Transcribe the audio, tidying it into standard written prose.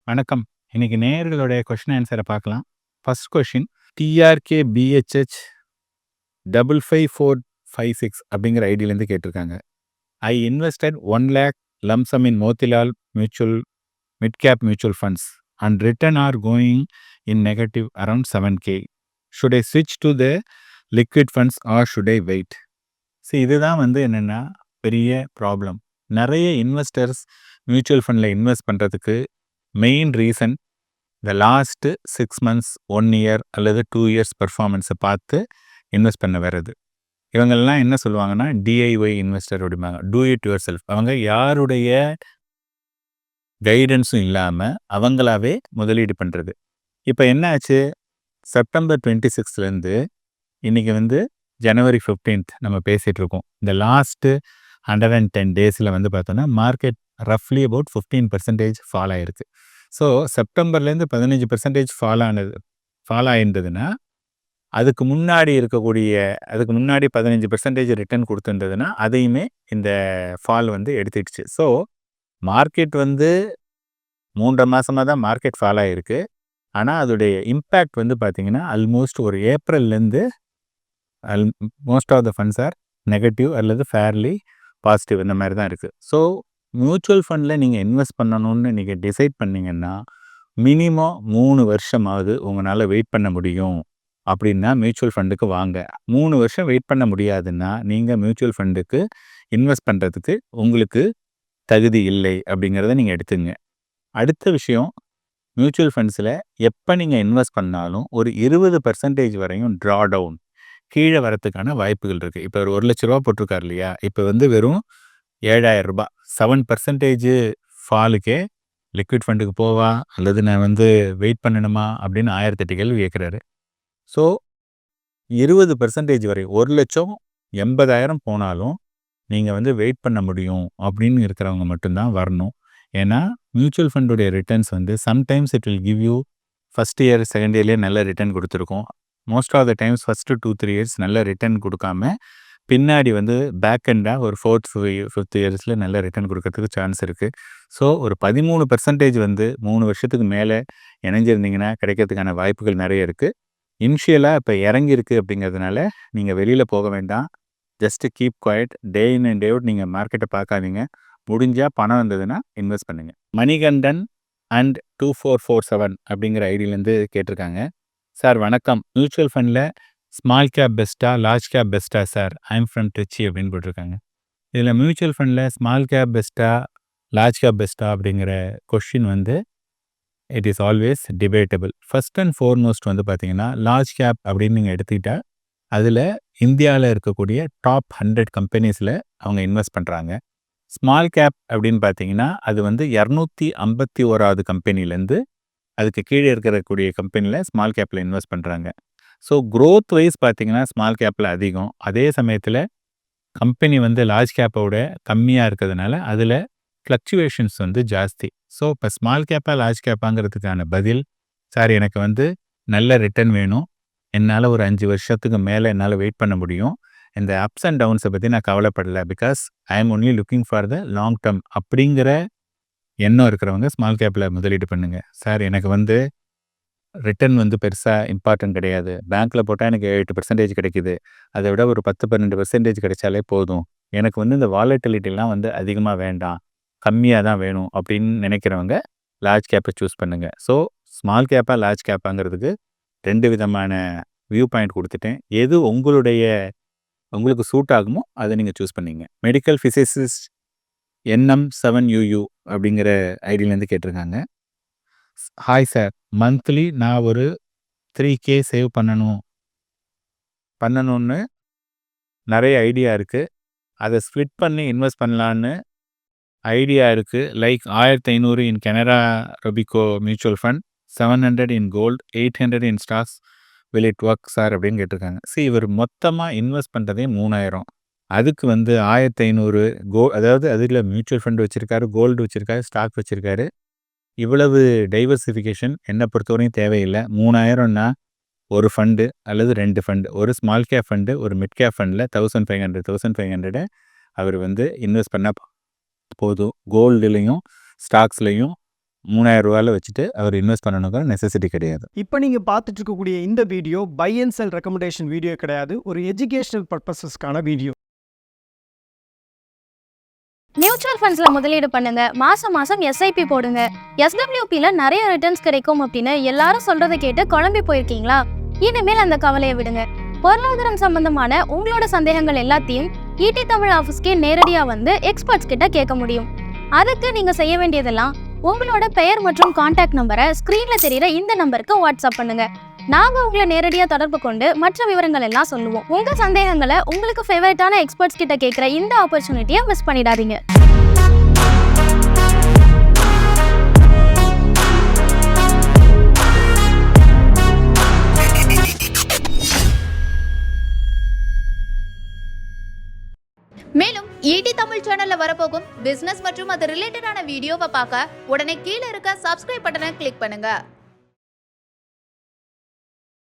வணக்கம். இன்னைக்கு நேயர்களுடைய கொஸ்டின் ஆன்சர பார்க்கலாம். ஃபர்ஸ்ட் கொஸ்டின் டிஆர்கே பிஹெச்ஹெச் 55456 அப்படிங்கிற ஐடியிலேருந்து கேட்டிருக்காங்க. I invested 1 lakh lump sum in Motilal mutual mid cap mutual funds and return are going in negative around 7K. Should I ஸ்விட்ச் to the liquid funds or should I wait? இதுதான் என்னென்னா பெரிய problem. நிறைய investors mutual ஃபண்டில் invest பண்ணுறதுக்கு main reason இந்த last 6 months 1 year அல்லது 2 years பெர்ஃபார்மன்ஸை பார்த்து இன்வெஸ்ட் பண்ண வர்றது. இவங்கெல்லாம் என்ன சொல்லுவாங்கன்னா டிஐஒய் இன்வெஸ்டர் அப்படிம்பாங்க, டூ இட் யுவர் செல்ஃப். அவங்க யாருடைய கைடன்ஸும் இல்லாமல் அவங்களாவே முதலீடு பண்ணுறது. இப்போ என்ன ஆச்சு, செப்டம்பர் 26லேருந்து இன்றைக்கி ஜனவரி 15th நம்ம பேசிகிட்டு இருக்கோம். இந்த லாஸ்ட்டு 110 daysல பார்த்தோன்னா மார்க்கெட் ரஃப்லி அபவுட் 15% ஃபால் ஆகிருக்கு. ஸோ செப்டம்பர்லேருந்து 15% ஃபால் ஆகிருந்ததுன்னா அதுக்கு முன்னாடி 15% ரிட்டர்ன் கொடுத்துருந்ததுன்னா அதையுமே இந்த ஃபால் எடுத்துடுச்சு. ஸோ மார்க்கெட் 3 மாதமாக தான் மார்க்கெட் ஃபால் ஆகிருக்கு. ஆனால் அதோடைய இம்பேக்ட் பார்த்திங்கன்னா ஆல்மோஸ்ட் ஒரு ஏப்ரல்லேருந்து most of the funds are negative அல்லது ஃபேர்லி பாசிட்டிவ் இந்த மாதிரி தான் இருக்குது. ஸோ மியூச்சுவல் ஃபண்டில் நீங்கள் இன்வெஸ்ட் பண்ணணும்னு நீங்கள் டிசைட் பண்ணிங்கன்னா மினிமம் 3 வருஷமாவது உங்களால் வெயிட் பண்ண முடியும் அப்படின்னா மியூச்சுவல் ஃபண்டுக்கு வாங்க. 3 வருஷம் வெயிட் பண்ண முடியாதுன்னா நீங்கள் மியூச்சுவல் ஃபண்டுக்கு இன்வெஸ்ட் பண்ணுறதுக்கு உங்களுக்கு தகுதி இல்லை அப்படிங்கிறத நீங்கள் எடுத்துங்க. அடுத்த விஷயம், மியூச்சுவல் ஃபண்ட்ஸில் எப்போ நீங்கள் இன்வெஸ்ட் பண்ணாலும் ஒரு 20% வரையும் ட்ரா டவுன் கீழே வரத்துக்கான வாய்ப்புகள் இருக்குது. இப்போ ஒரு 1 லட்ச ரூபா போட்டிருக்காரு இல்லையா, இப்போ வெறும் 7,000 ரூபாய் 7% ஃபாலுக்கே லிக்விட் ஃபண்டுக்கு போவா அல்லது நான் வெயிட் பண்ணணுமா அப்படின்னு 1008 கேள்வி கேட்குறாரு. ஸோ 20% வரை 1,80,000 போனாலும் நீங்கள் வெயிட் பண்ண முடியும் அப்படின்னு இருக்கிறவங்க மட்டும்தான் வரணும். ஏன்னா மியூச்சுவல் ஃபண்டுடைய returns sometimes it will give you first year second இயர்லேயே நல்ல ரிட்டர்ன் கொடுத்துருக்கோம். Most of the times first 2-3 years நல்ல ரிட்டர்ன் கொடுக்காம பின்னாடி பேக் எண்டாக ஒரு 4th 5th yearsல நல்ல ரிட்டர்ன் கொடுக்கறதுக்கு சான்ஸ் இருக்குது. ஸோ ஒரு 13% 3 வருஷத்துக்கு மேலே இணைஞ்சிருந்தீங்கன்னா கிடைக்கிறதுக்கான வாய்ப்புகள் நிறைய இருக்குது. இனிஷியலாக இப்போ இறங்கியிருக்கு அப்படிங்கிறதுனால நீங்கள் வெளியில் போக வேண்டாம். Just keep quiet. Day in and day out நீங்கள் மார்க்கெட்டை பார்க்காதீங்க. முடிஞ்சால் பணம் வந்ததுன்னா இன்வெஸ்ட் பண்ணுங்கள். மணிகண்டன் அண்ட் 2447 அப்படிங்கிற ஐடியிலேருந்து கேட்டிருக்காங்க. சார் வணக்கம், மியூச்சுவல் ஃபண்டில் ஸ்மால் கேப் பெஸ்ட்டா லார்ஜ் கேப் பெஸ்ட்டா சார்? ஐம் ஃப்ரம் திருச்சி அப்படின்னு போட்டிருக்காங்க. இதில் மியூச்சுவல் ஃபண்டில் ஸ்மால் கேப் பெஸ்ட்டா லார்ஜ் கேப் பெஸ்ட்டா அப்படிங்கிற question it is always debatable. First and foremost பார்த்தீங்கன்னா லார்ஜ் கேப் அப்படின்னு நீங்கள் எடுத்துக்கிட்டால் அதில் இந்தியாவில் இருக்கக்கூடிய டாப் 100 கம்பெனிஸில் அவங்க இன்வெஸ்ட் பண்ணுறாங்க. ஸ்மால் கேப் அப்படின்னு பார்த்தீங்கன்னா அது 251வது கம்பெனிலேருந்து அதுக்கு கீழே இருக்கக்கூடிய கம்பெனியில் ஸ்மால் கேப்பில் இன்வெஸ்ட் பண்ணுறாங்க. ஸோ க்ரோத் வைஸ் பார்த்தீங்கன்னா ஸ்மால் கேப்பில் அதிகம். அதே சமயத்தில் கம்பெனி லார்ஜ் கேப்போட கம்மியாக இருக்கிறதுனால அதில் ஃப்ளக்சுவேஷன்ஸ் ஜாஸ்தி. ஸோ இப்போ ஸ்மால் கேப்பாக லார்ஜ் கேப்பாங்கிறதுக்கான பதில், சார் எனக்கு நல்ல ரிட்டர்ன் வேணும், என்னால் ஒரு 5 வருஷத்துக்கு மேலே என்னால் வெயிட் பண்ண முடியும், இந்த அப்ஸ் அண்ட் டவுன்ஸை பற்றி நான் கவலைப்படலை, because I am only looking for the long term அப்படிங்கிற எண்ணம் இருக்கிறவங்க ஸ்மால் கேப்பில் முதலீடு பண்ணுங்கள். சார் எனக்கு ரிட்டர்ன் பெருசாக இம்பார்ட்டன்ட் கிடையாது, பேங்க்கில் போட்டால் எனக்கு 8% கிடைக்குது, அதை விட ஒரு 10-12% கிடைச்சாலே போதும், எனக்கு இந்த வாலட்டிலிட்டிலாம் அதிகமாக வேண்டாம், கம்மியாக தான் வேணும் அப்படின்னு நினைக்கிறவங்க லார்ஜ் கேப்பை சூஸ் பண்ணுங்கள். ஸோ ஸ்மால் கேப்பாக லார்ஜ் கேப்பாங்கிறதுக்கு 2 விதமான வியூ பாயிண்ட் கொடுத்துட்டேன். எது உங்களுக்கு சூட் ஆகுமோ அதை நீங்கள் சூஸ் பண்ணிங்க. மெடிக்கல் ஃபிசிசிஸ்ட் NM7UU அப்படிங்கிற ஐடியிலேருந்து கேட்டிருக்காங்க. ஹாய் சார், மந்த்லி நான் ஒரு 3K சேவ் பண்ணணும்னு நிறைய ஐடியா இருக்குது, அதை ஸ்ப்ளிட் பண்ணி இன்வெஸ்ட் பண்ணலான்னு ஐடியா இருக்குது. Like 1,500 in Canara Robeco mutual fund, 700 in gold, 800 in stocks, will it work sir அப்படின்னு கேட்டிருக்காங்க. இவர் மொத்தமாக இன்வெஸ்ட் பண்ணுறதே 3,000. அதுக்கு 1,500 அதாவது அதில் மியூச்சுவல் ஃபண்ட் வச்சுருக்காரு, கோல்டு வச்சுருக்காரு, ஸ்டாக் வச்சுருக்காரு. இவ்வளவு டைவர்சிஃபிகேஷன் என்னை பொறுத்தவரையும் தேவையில்லை. 3,000ன்னா ஒரு ஃபண்டு அல்லது 2 ஃபண்டு, ஒரு ஸ்மால் கேப் ஃபண்டு, ஒரு மிட் கேப் ஃபண்டில் 1,500 அவர் இன்வெஸ்ட் பண்ணால் போதும். கோல்டுலேயும் ஸ்டாக்ஸ்லேயும் ரூ. 3000 வச்சுட்டு அவர் இன்வெஸ்ட் பண்ணணுங்கிற நெசசிட்டி கிடையாது. இப்போ நீங்கள் பார்த்துட்டு இருக்கக்கூடிய இந்த video by and sell recommendation video கிடையாது, ஒரு எஜுகேஷனல் பர்பஸஸ்க்கான வீடியோ. மியூச்சுவல் ஃபண்ட்ஸ்ல முதலீடு பண்ணுங்க, மாசம் மாசம் எஸ்ஐபி போடுங்க, எஸ்டபிள்யூபில நிறைய ரிட்டர்ன்ஸ் கிடைக்கும் அப்படின்னு எல்லாரும் சொல்றதை கேட்டு குழம்பி போயிருக்கீங்களா? இனிமேல் அந்த கவலையை விடுங்க. பொருளாதாரம் சம்பந்தமான உங்களோட சந்தேகங்கள் எல்லாத்தையும் ஈடி தமிழ் ஆஃபீஸ்க்கே நேரடியா வந்து எக்ஸ்பர்ட்ஸ் கிட்ட கேட்க முடியும். அதுக்கு நீங்க செய்ய வேண்டியதெல்லாம் உங்களோட பெயர் மற்றும் கான்டாக்ட் நம்பரை ஸ்கிரீன்ல தெரியுற இந்த நம்பருக்கு வாட்ஸ்அப் பண்ணுங்க. நாங்க உங்களை நேரடியா தொடர்பு கொண்டு மற்ற விவரங்கள் எல்லாம் சொல்லுவோம். உங்க சந்தேகங்களை உங்களுக்கு ஃபேவரட்டான எக்ஸ்பர்ட்ஸ் கிட்ட கேட்கிற இந்த ஆப்பர்ச்சுனிட்டியை மிஸ் பண்ணிடாதீங்க. மேலும் ஈடி தமிழ் சேனல்ல வரப்போகும் பிசினஸ் மற்றும் அது ரிலேட்டடான வீடியோவை பார்க்க உடனே கீழே இருக்க சப்ஸ்கிரைப் பட்டனை கிளிக் பண்ணுங்க.